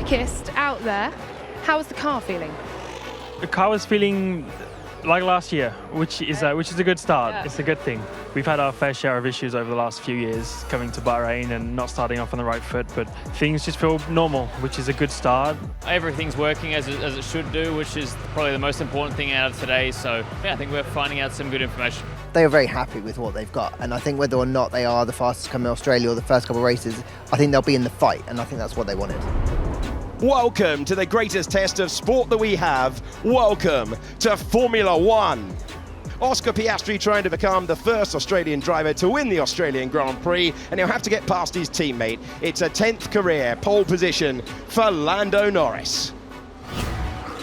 quickest out there. How was the car feeling? The car was feeling like last year, which is a good start. Yeah. It's a good thing. We've had our fair share of issues over the last few years coming to Bahrain and not starting off on the right foot, but things just feel normal, which is a good start. Everything's working as it should do, which is probably the most important thing out of today. So yeah, I think we're finding out some good information. They are very happy with what they've got, and I think whether or not they are the fastest coming in Australia or the first couple of races, I think they'll be in the fight, and I think that's what they wanted. Welcome to the greatest test of sport that we have. Welcome to Formula One. Oscar Piastri trying to become the first Australian driver to win the Australian Grand Prix, and he'll have to get past his teammate. It's a 10th career pole position for Lando Norris.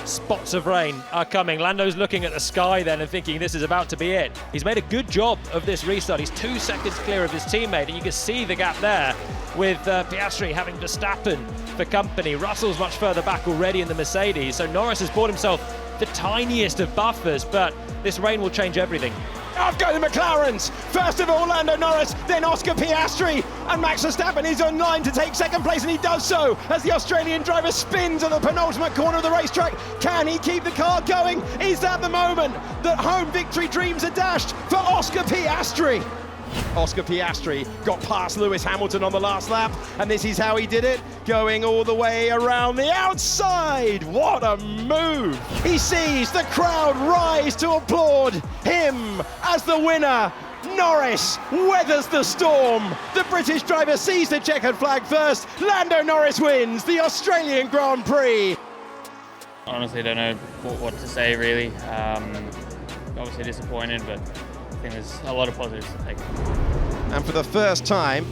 Spots of rain are coming. Lando's looking at the sky then and thinking this is about to be it. He's made a good job of this restart. He's 2 seconds clear of his teammate, and you can see the gap there with Piastri having Verstappen for company. Russell's much further back already in the Mercedes, so Norris has bought himself the tiniest of buffers, but this rain will change everything. Off go the McLaren's. First of all, Lando Norris, then Oscar Piastri, and Max Verstappen is on line to take second place, and he does so as the Australian driver spins at the penultimate corner of the racetrack. Can he keep the car going? Is that the moment that home victory dreams are dashed for Oscar Piastri? Oscar Piastri got past Lewis Hamilton on the last lap, and this is how he did it, going all the way around the outside. What a move! He sees the crowd rise to applaud him as the winner. Norris weathers the storm. The British driver sees the checkered flag first. Lando Norris wins the Australian Grand Prix. Honestly, don't know what to say really. Obviously disappointed, but I think there's a lot of positives to take. And for the first time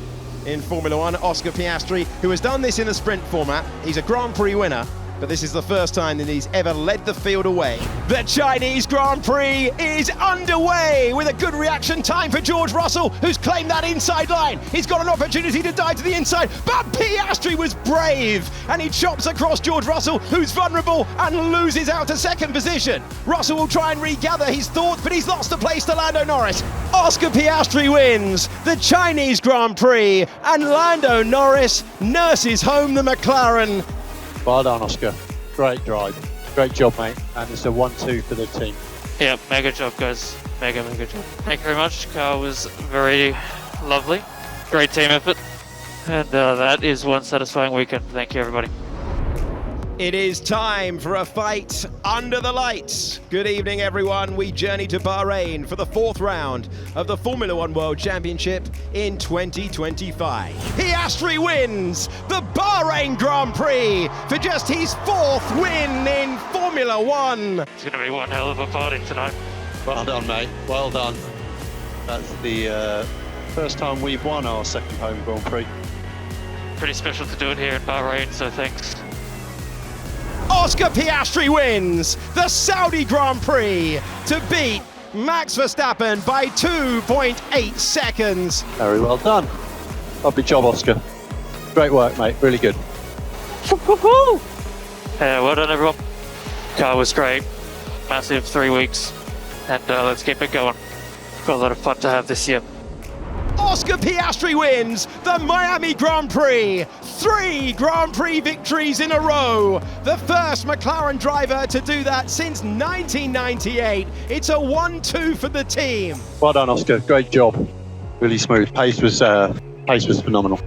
in Formula One, Oscar Piastri, who has done this in the sprint format, he's a Grand Prix winner, but this is the first time that he's ever led the field away. The Chinese Grand Prix is underway with a good reaction time for George Russell, who's claimed that inside line. He's got an opportunity to dive to the inside, but Piastri was brave, and he chops across George Russell, who's vulnerable and loses out to second position. Russell will try and regather his thoughts, but he's lost the place to Lando Norris. Oscar Piastri wins the Chinese Grand Prix, and Lando Norris nurses home the McLaren. Well done, Oscar. Great drive. Great job, mate. And it's a 1-2 for the team. Yeah, mega job, guys. Mega job. Thank you very much. Car was very lovely. Great team effort. And that is one satisfying weekend. Thank you, everybody. It is time for a fight under the lights. Good evening, everyone. We journey to Bahrain for the 4th round of the Formula One World Championship in 2025. Piastri wins the Bahrain Grand Prix for just his 4th win in Formula One. It's going to be one hell of a party tonight. Well done, mate. Well done. That's the first time we've won our second home Grand Prix. Pretty special to do it here in Bahrain, so thanks. Oscar Piastri wins the Saudi Grand Prix to beat Max Verstappen by 2.8 seconds. Very well done. Lovely job, Oscar. Great work, mate. Really good. Yeah, well done, everyone. Car was great. Massive 3 weeks. And let's keep it going. Got a lot of fun to have this year. Oscar Piastri wins the Miami Grand Prix. 3 Grand Prix victories in a row. The first McLaren driver to do that since 1998. It's a 1-2 for the team. Well done, Oscar. Great job. Really smooth. Pace was phenomenal.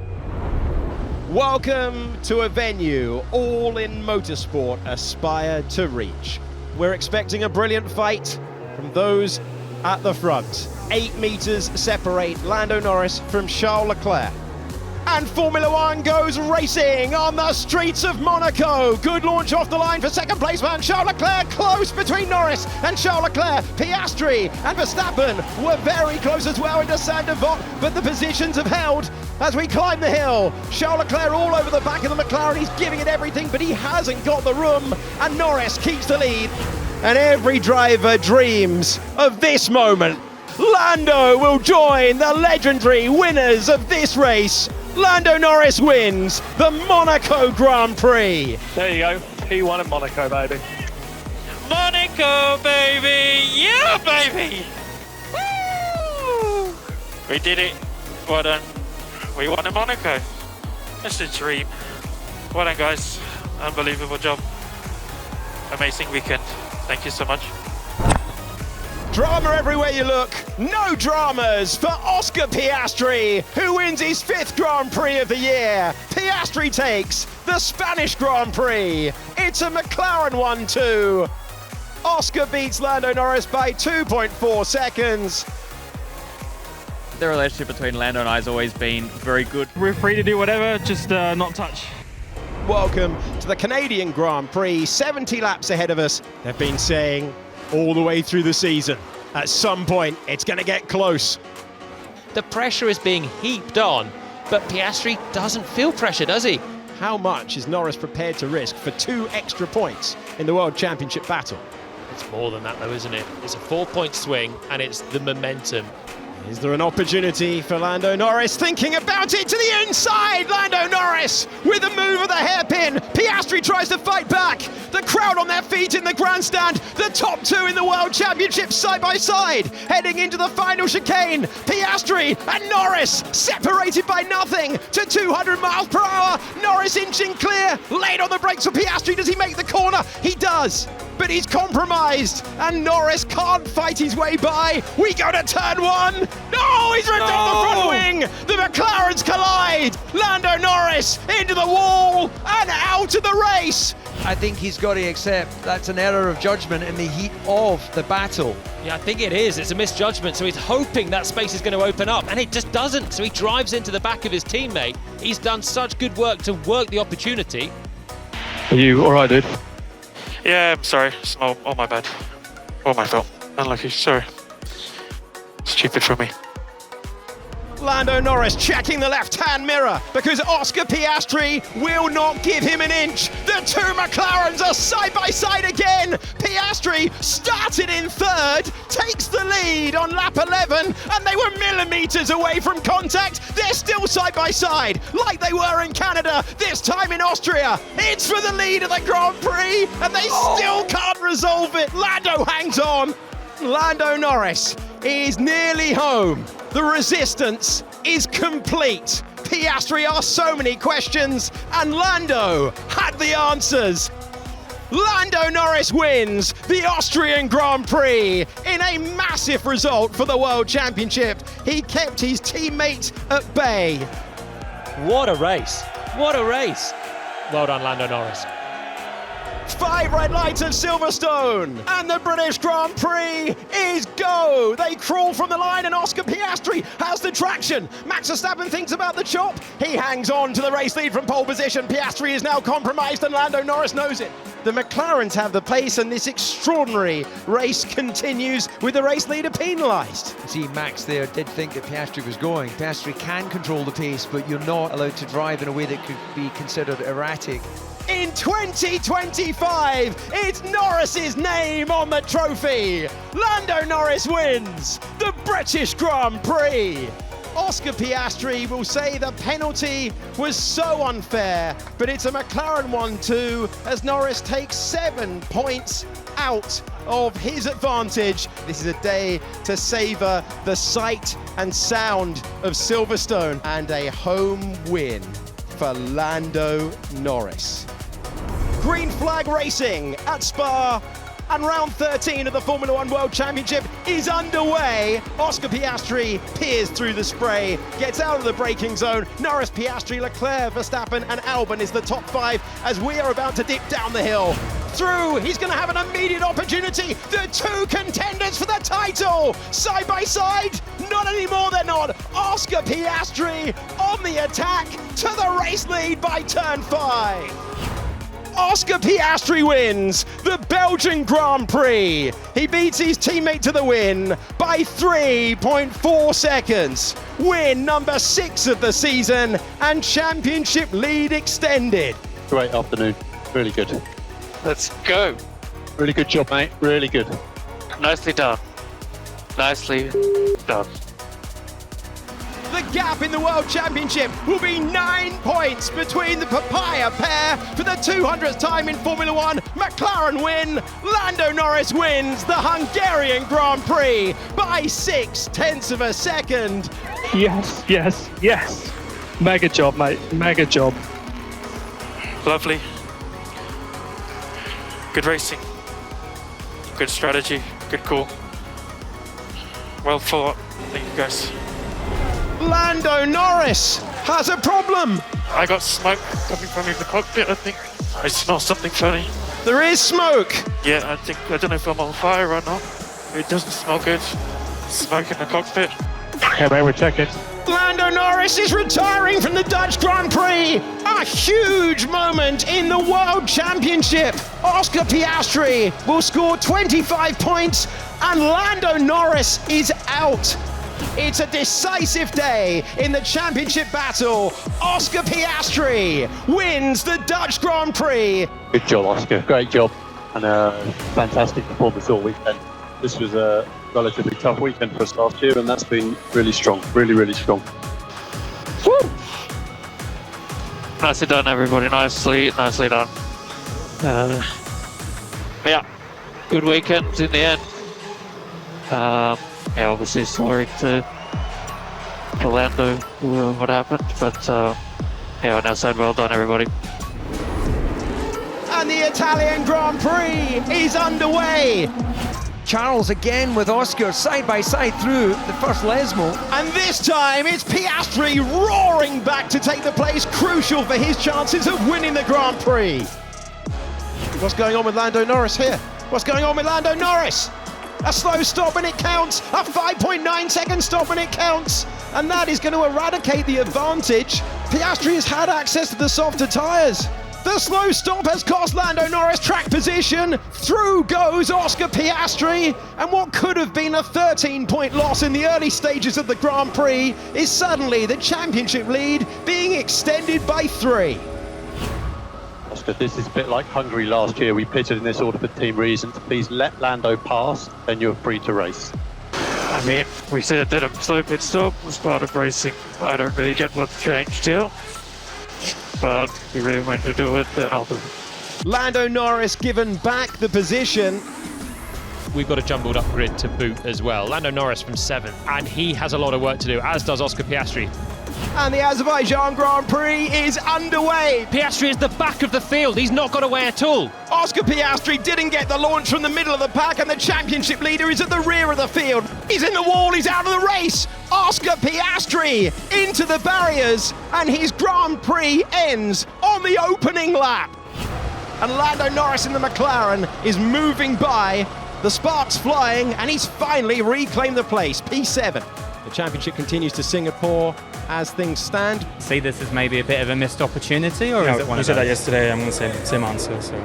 Welcome to a venue all in motorsport aspire to reach. We're expecting a brilliant fight from those at the front. 8 meters separate Lando Norris from Charles Leclerc. And Formula One goes racing on the streets of Monaco. Good launch off the line for second place man Charles Leclerc. Close between Norris and Charles Leclerc. Piastri and Verstappen were very close as well into Saint-Devote, but the positions have held as we climb the hill. Charles Leclerc all over the back of the McLaren. He's giving it everything, but he hasn't got the room, and Norris keeps the lead. And every driver dreams of this moment. Lando will join the legendary winners of this race. Lando Norris wins the Monaco Grand Prix. There you go. P1 at Monaco, baby. Monaco, baby! Yeah, baby! Woo! We did it. Well done. We won in Monaco. That's a dream. Well done, guys. unbelievable job. Amazing weekend. Thank you so much. Drama everywhere you look. No dramas for Oscar Piastri, who wins his 5th Grand Prix of the year. Piastri takes the Spanish Grand Prix. It's a McLaren 1-2. Oscar beats Lando Norris by 2.4 seconds. The relationship between Lando and I has always been very good. We're free to do whatever, just not touch. Welcome to the Canadian Grand Prix, 70 laps ahead of us. They've been saying all the way through the season, at some point it's going to get close. The pressure is being heaped on, but Piastri doesn't feel pressure, does he? How much is Norris prepared to risk for 2 extra points in the World Championship battle? It's more than that though, isn't it? It's a 4-point swing and it's the momentum. Is there an opportunity for Lando Norris? Thinking about it to the inside! Lando Norris with a move of the hairpin. Piastri tries to fight back. The crowd on their feet in the grandstand. The top 2 in the World Championship side by side. Heading into the final chicane. Piastri and Norris separated by nothing to 200 miles per hour. Norris inching clear. Late on the brakes for Piastri. Does he make the corner? He does. But he's compromised, and Norris can't fight his way by. We go to turn 1. No, he's ripped off the front wing. The McLarens collide. Lando Norris into the wall and out of the race. I think he's got to accept that's an error of judgment in the heat of the battle. Yeah, I think it is. It's a misjudgment. So he's hoping that space is going to open up, and it just doesn't. So he drives into the back of his teammate. He's done such good work to work the opportunity. Are you all right, dude? Yeah, I'm sorry. It's all my bad. All my fault. Unlucky. Sorry. Stupid for me. Lando Norris checking the left-hand mirror because Oscar Piastri will not give him an inch. The 2 McLarens are side by side again. Piastri started in 3rd, takes the lead on lap 11, and they were millimeters away from contact. They're still side by side, like they were in Canada, this time in Austria. It's for the lead of the Grand Prix, and they still can't resolve it. Lando hangs on. Lando Norris is nearly home. The resistance is complete. Piastri asked so many questions, and Lando had the answers. Lando Norris wins the Austrian Grand Prix in a massive result for the World Championship. He kept his teammate at bay. What a race. What a race. Well done, Lando Norris. 5 red lights at Silverstone, and the British Grand Prix is go. They crawl from the line, and Oscar Piastri has the traction. Max Verstappen thinks about the chop. He hangs on to the race lead from pole position. Piastri is now compromised, and Lando Norris knows it. The McLarens have the pace, and this extraordinary race continues with the race leader penalised. See, Max there did think that Piastri was going. Piastri can control the pace, but you're not allowed to drive in a way that could be considered erratic. In 2025, it's Norris's name on the trophy. Lando Norris wins the British Grand Prix. Oscar Piastri will say the penalty was so unfair, but it's a McLaren 1-2 as Norris takes 7 points out of his advantage. This is a day to savour the sight and sound of Silverstone, and a home win for Lando Norris. Green flag racing at Spa, and round 13 of the Formula One World Championship is underway. Oscar Piastri peers through the spray, gets out of the braking zone. Norris, Piastri, Leclerc, Verstappen and Albon is the top 5 as we are about to dip down the hill. Through, he's going to have an immediate opportunity. The 2 contenders for the title, side by side. Not anymore, they're not. Oscar Piastri on the attack to the race lead by turn 5. Oscar Piastri wins the Belgian Grand Prix. He beats his teammate to the win by 3.4 seconds. Win number 6 of the season, and championship lead extended. Great afternoon. Really good. Let's go. Really good job, mate. Really good. Nicely done. Nicely done. The gap in the World Championship will be 9 points between the Papaya pair for the 200th time in Formula One. McLaren win. Lando Norris wins the Hungarian Grand Prix by 0.6 of a second. Yes, yes, yes. Mega job, mate. Mega job. Lovely. good racing, good strategy, good call. Well thought. Thank you guys. Lando Norris has a problem. I got smoke coming from in the cockpit, I think. I smell something funny. There is smoke. Yeah, I don't know if I'm on fire or not. It doesn't smell good. Smoke in the cockpit. Okay, mate, we're checking. Lando Norris is retiring from the Dutch Grand Prix. A huge moment in the World Championship. Oscar Piastri will score 25 points and Lando Norris is out. It's a decisive day in the championship battle. Oscar Piastri wins the Dutch Grand Prix. Good job, Oscar. Great job. And fantastic performance all weekend. This was a relatively tough weekend for us last year, and that's been really strong. Really, really strong. Woo! Nicely done, everybody. Nicely done. Yeah, good weekend in the end. Yeah, obviously sorry to Lando what happened, but yeah, on our side, well done, everybody. And the Italian Grand Prix is underway. Charles again with Oscar side by side through the first Lesmo. And this time it's Piastri roaring back to take the place, crucial for his chances of winning the Grand Prix. What's going on with Lando Norris here? What's going on with Lando Norris? A slow stop and it counts, a 5.9 second stop and it counts. And that is going to eradicate the advantage. Piastri has had access to the softer tyres. The slow stop has cost Lando Norris track position. Through goes Oscar Piastri. And what could have been a 13-point loss in the early stages of the Grand Prix is suddenly the championship lead being extended by 3. Oscar, this is a bit like Hungary last year. We pitted in this order for team reasons. Please let Lando pass, then you're free to race. I mean, we said that a slow pit stop was part of racing. I don't really get what's changed here, but we really went to do it, then I'll do it. Lando Norris given back the position. We've got a jumbled up grid to boot as well. Lando Norris from 7th, and he has a lot of work to do, as does Oscar Piastri. And the Azerbaijan Grand Prix is underway. Piastri is the back of the field. He's not got away at all. Oscar Piastri didn't get the launch from the middle of the pack, and the championship leader is at the rear of the field. He's in the wall, he's out of the race. Oscar Piastri into the barriers, and his Grand Prix ends on the opening lap. And Lando Norris in the McLaren is moving by, the sparks flying, and he's finally reclaimed the place, P7. The championship continues to Singapore as things stand. See this as maybe a bit of a missed opportunity, or is it one you of said that those? yesterday, I'm going to say the same answer, so...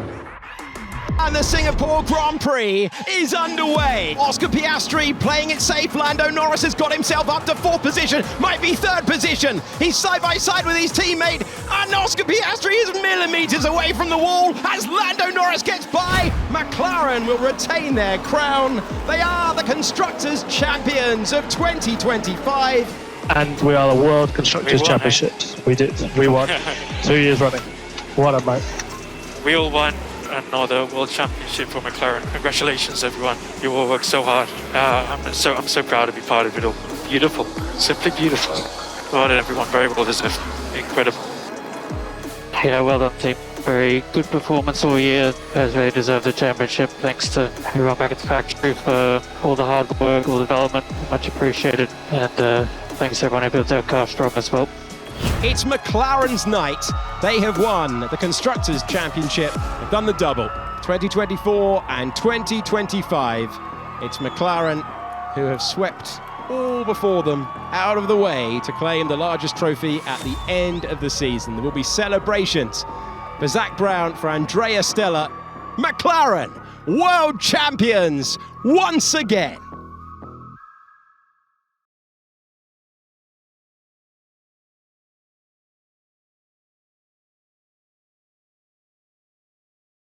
And the Singapore Grand Prix is underway. Oscar Piastri playing it safe. Lando Norris has got himself up to 4th position, might be 3rd position. He's side by side with his teammate, and Oscar Piastri is millimetres away from the wall as Lando Norris gets by. McLaren will retain their crown. They are the Constructors champions of 2025. And we are the World Constructors Championships. We did. We won 2 years running. What a mate. We all won another World Championship for McLaren. Congratulations, everyone. You all worked so hard. I'm so proud to be part of it all. Beautiful. Simply beautiful. Well done, everyone. Very well deserved. Incredible. Yeah, well done, team. Very good performance all year. Guys really deserve the championship. Thanks to everyone back at the factory for all the hard work, all the development. Much appreciated. And thanks to everyone who built our car strong as well. It's McLaren's night. They have won the Constructors' Championship. They've done the double, 2024 and 2025. It's McLaren who have swept all before them out of the way to claim the largest trophy at the end of the season. There will be celebrations for Zach Brown, for Andrea Stella. McLaren, world champions once again.